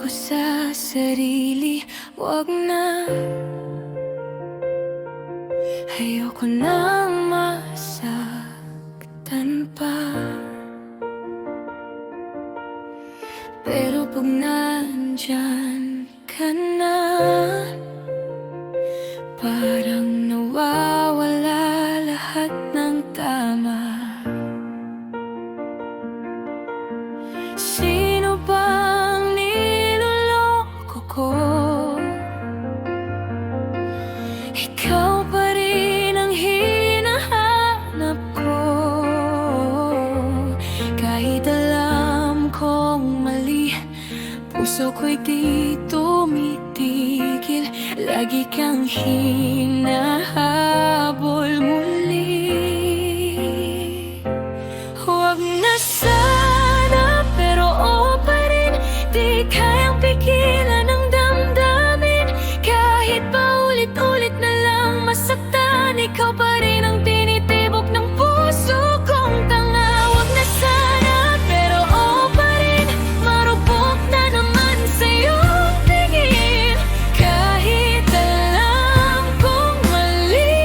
ko sa sarili, wag na. Ayoko nang masaktan pa. Pero pag nandyan ka na, parang nawawala lahat ng tama. Sino bang niloloko ko? Ikaw pa rin ang hinahanap ko. Kahit alam kong mali, puso ko'y di tumitigil. Lagi kang hinahabol muli. Huwag na sana, pero o pa rin. Di kayang pigilan ang damdamin. Kahit paulit-ulit na lang masaktan, ikaw pa rin ang tinitibok ng puso kong tanga. Huwag na sana, pero o pa rin. Marupok na naman sa'yo tingin. Kahit alam kong mali,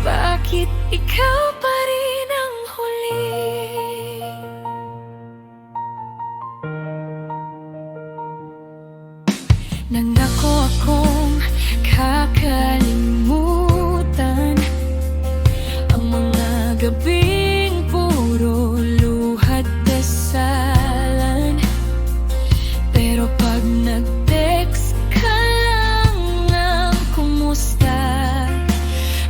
bakit ikaw pa rin ang huli? Nangako akong kakalimutan ang mga gabing puro luha't dasalan. Pero pag nag-text ka lang ng kumusta,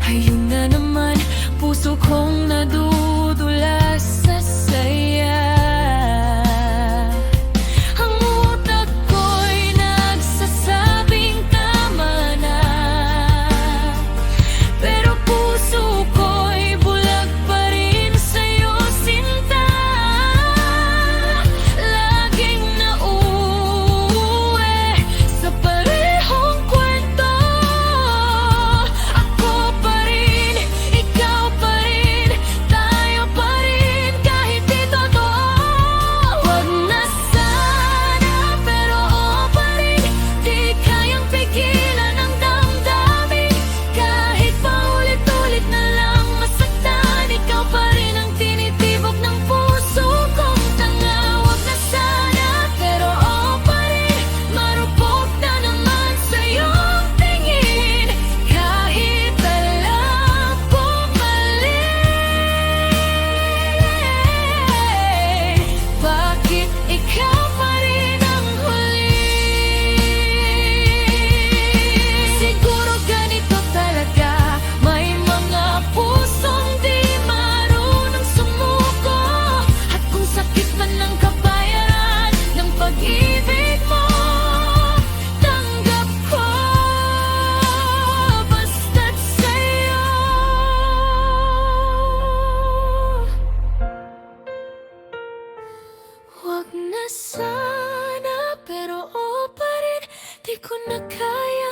ayun na naman, puso kong nadudulas sa saya. Ang utak ko'y nagsasabing tama na, pero puso ko'y bulag pa rin sa'yo, sinta. Laging nauuwi sa parehong kwento. Ako pa rin, ikaw pa rin, tayo pa rin kahit di totoo. Huwag na sana, pero o pa rin. Di kayang pigilan ang damdamin. Kahit paulit-ulit na lang masaktan, ikaw pa rin ang tinitibok ng puso kong tanga. Huwag na sana, pero o pa rin. Marupok na naman sa'yo tingin. Kahit alam kong mali, bakit ikaw pa rin ang huli? Siguro ganito talaga, may mga pusong di marunong sumuko. At kung sakit man ang kabayaran ng pag-ibig mo, tanggap ko basta't sa'yo. Huwag na sana, pero o pa rin. Di ko na kaya